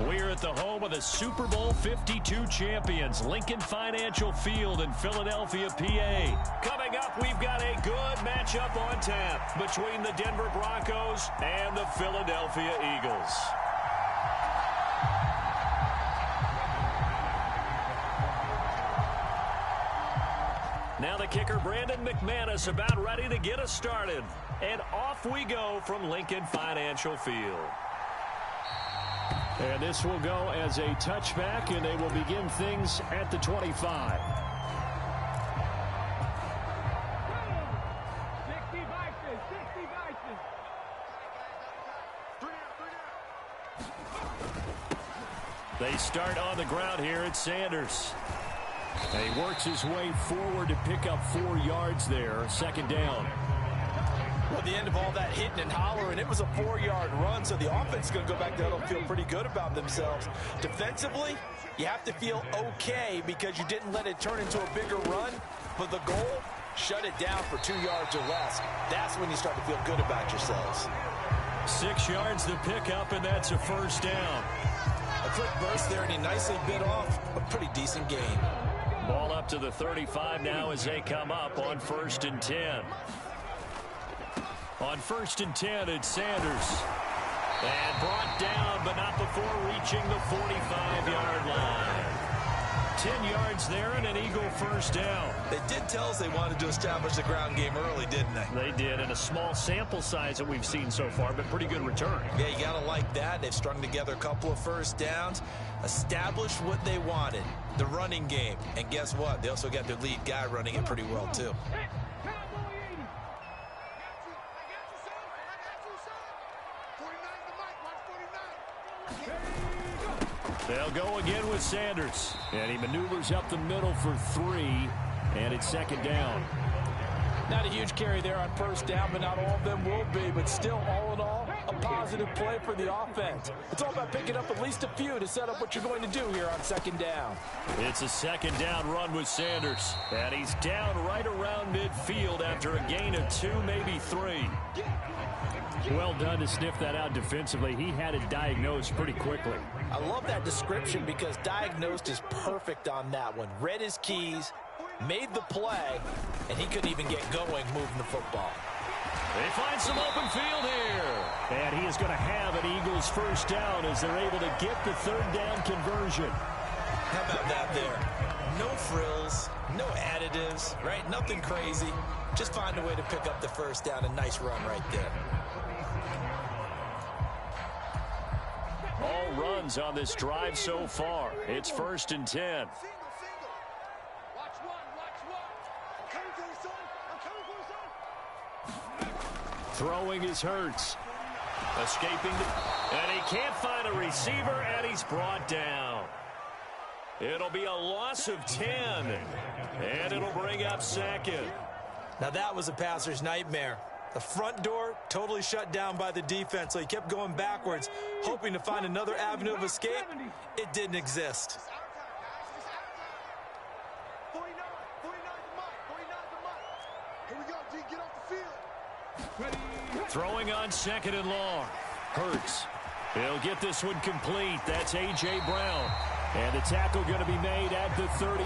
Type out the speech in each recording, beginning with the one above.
We're at the home of the Super Bowl 52 champions, Lincoln Financial Field in Philadelphia, PA. Coming up, we've got a good matchup on tap between the Denver Broncos and the Philadelphia Eagles. Now the kicker, Brandon McManus, about ready to get us started. And off we go from Lincoln Financial Field. And this will go as a touchback, and they will begin things at the 25. They start on the ground here at Sanders. And he works his way forward to pick up 4 yards there, second down. Well, at the end of all that hitting and hollering, it was a 4-yard run, so the offense is going to go back there and feel pretty good about themselves. Defensively, you have to feel okay because you didn't let it turn into a bigger run. But the goal, shut it down for 2 yards or less. That's when you start to feel good about yourselves. 6 yards to pick up, and that's a first down. A quick burst there, and he nicely bit off a pretty decent gain. Ball up to the 35 now as they come up on 1st and 10. On 1st and 10, it's Sanders. And brought down, but not before reaching the 45-yard line. 10 yards there and an Eagle first down. They did tell us they wanted to establish the ground game early, didn't they? They did, in a small sample size that we've seen so far, but pretty good return. Yeah, you got to like that. They've strung together a couple of first downs, established what they wanted, the running game. And guess what? They also got their lead guy running it pretty well, too. They'll go again with Sanders. And he maneuvers up the middle for 3. And it's second down. Not a huge carry there on first down, but not all of them will be. But still, all in all, a positive play for the offense. It's all about picking up at least a few to set up what you're going to do here on second down. It's a second down run with Sanders. And he's down right around midfield after a gain of 2, maybe 3. Well done to sniff that out defensively. He had it diagnosed pretty quickly. I love that description because diagnosed is perfect on that one. Read his keys, made the play, and he couldn't even get going moving the football. They find some open field here. And he is going to have an Eagles first down as they're able to get the third down conversion. How about that there? No frills, no additives, right? Nothing crazy. Just find a way to pick up the first down. A nice run right there. All runs on this drive so far. It's 1st and 10. Throwing is Hurts. Escaping, and he can't find a receiver, and he's brought down. It'll be a loss of 10, and it'll bring up second. Now that was a passer's nightmare. The front door totally shut down by the defense, so he kept going backwards, hoping to find another avenue of escape. It didn't exist. Throwing on 2nd and long. Hurts. He'll get this one complete. That's A.J. Brown. And the tackle going to be made at the 38.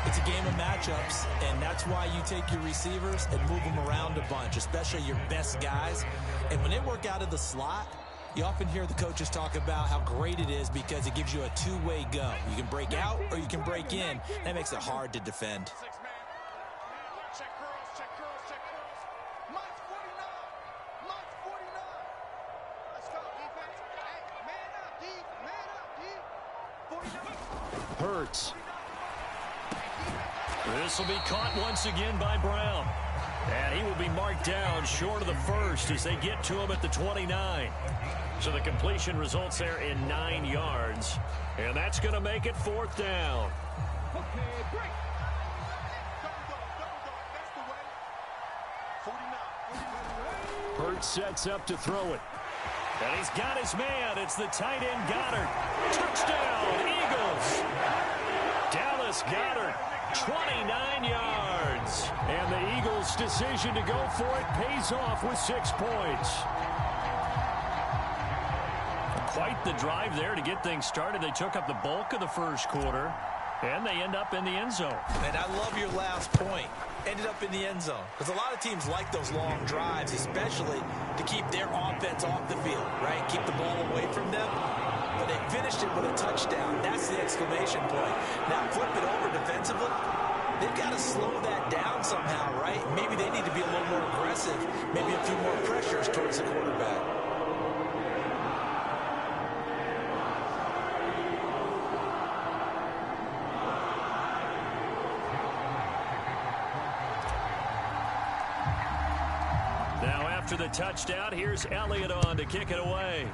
It's a game of matchups, and that's why you take your receivers and move them around a bunch, especially your best guys. And when they work out of the slot, you often hear the coaches talk about how great it is because it gives you a two-way go. You can break out or you can break in. That makes it hard to defend. Hurts. This will be caught once again by Brown. And he will be marked down short of the first as they get to him at the 29. So the completion results there in 9 yards. And that's going to make it 4th down. Hurts sets up to throw it. And he's got his man. It's the tight end Goddard. Touchdown, Eagles. Dallas Goddard, 29 yards. And the Eagles' decision to go for it pays off with 6 points. quite the drive there to get things started. They took up the bulk of the first quarter, and they end up in the end zone. And I love your last point. Ended up in the end zone. Because a lot of teams like those long drives, especially to keep their offense off the field, right? Keep the ball away from them. But they finished it with a touchdown. That's the exclamation point. Now flip it over defensively. They've got to slow that down somehow, right? Maybe they need to be a little more aggressive. Maybe a few more pressures towards the quarterback. Now after the touchdown, here's Elliott on to kick it away.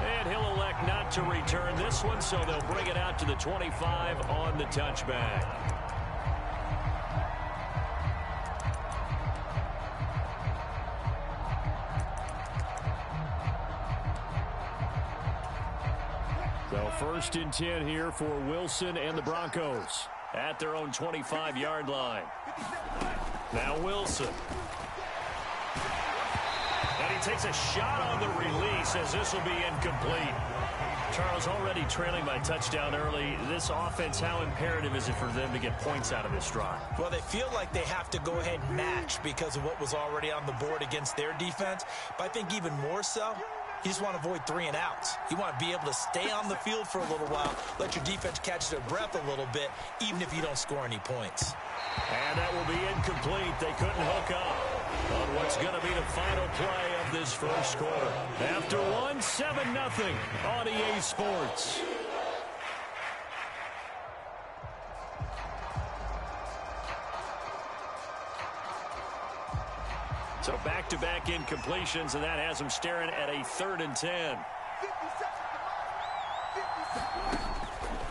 And he'll elect not to return this one, so they'll bring it out to the 25 on the touchback. So 1st and 10 here for Wilson and the Broncos at their own 25-yard line. Now Wilson. And he takes a shot on the release as this will be incomplete. Charles, already trailing by touchdown early. This offense, how imperative is it for them to get points out of this drive? Well, they feel like they have to go ahead and match because of what was already on the board against their defense. But I think even more so, you just want to avoid 3 and outs. You want to be able to stay on the field for a little while, let your defense catch their breath a little bit, even if you don't score any points. And that will be incomplete. They couldn't hook up on what's going to be the final play of this first quarter. After one, 7-0 on EA Sports. So back-to-back incompletions, and that has them staring at a 3rd and 10.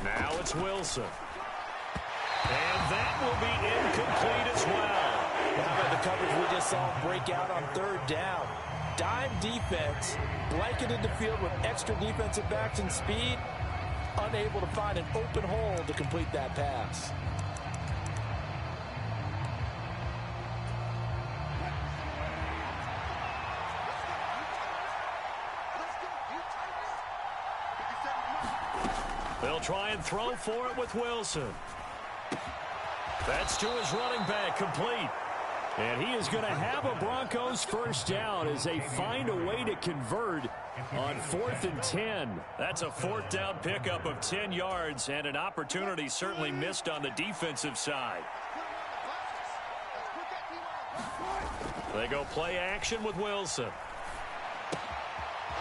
Now it's Wilson. And that will be incomplete as well. How about the coverage we just saw break out on 3rd down? Dime defense, blanketed the field with extra defensive backs and speed, unable to find an open hole to complete that pass. They'll try and throw for it with Wilson. That's to his running back, complete. And he is going to have a Broncos first down as they find a way to convert on 4th and 10. That's a 4th down pickup of 10 yards and an opportunity certainly missed on the defensive side. They go play action with Wilson.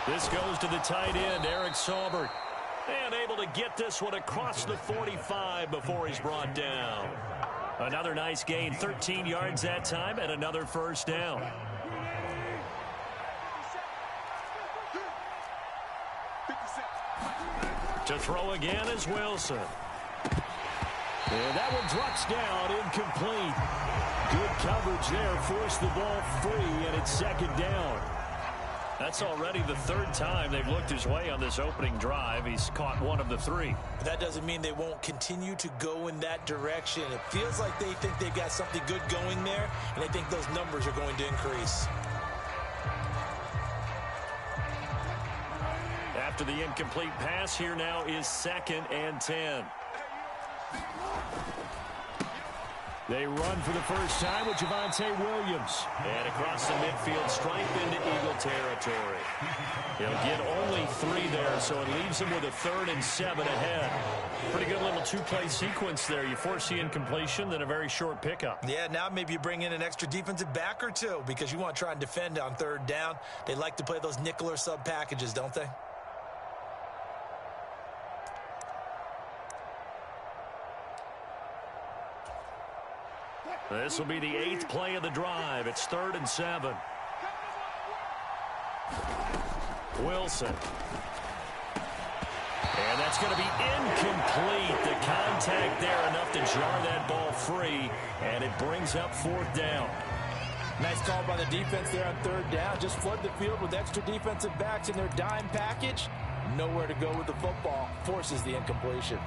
This goes to the tight end, Eric Saubert. And able to get this one across the 45 before he's brought down. Another nice gain, 13 yards that time, and another first down. To throw again is Wilson. And that one drops down, incomplete. Good coverage there, forced the ball free, and it's 2nd down. That's already the 3rd time they've looked his way on this opening drive. He's caught one of the 3. But that doesn't mean they won't continue to go in that direction. It feels like they think they've got something good going there, and they think those numbers are going to increase. After the incomplete pass, here now is 2nd and 10. They run for the first time with Javonte Williams. And across the midfield stripe into Eagle territory. He'll get only 3 there, so it leaves him with a 3rd and 7 ahead. Pretty good little 2-play sequence there. You force the incompletion, then a very short pickup. Yeah, now maybe you bring in an extra defensive back or 2 because you want to try and defend on 3rd down. They like to play those nickel or sub packages, don't they? This will be the 8th play of the drive. It's 3rd and 7. Wilson. And that's going to be incomplete. The contact there enough to jar that ball free, and it brings up 4th down. Nice call by the defense there on 3rd down. Just flood the field with extra defensive backs in their dime package. Nowhere to go with the football. Forces the incompletion.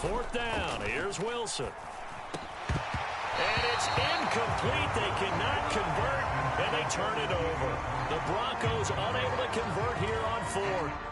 Fourth down. Here's Wilson. And it's incomplete. They cannot convert, and they turn it over. The Broncos unable to convert here on fourth.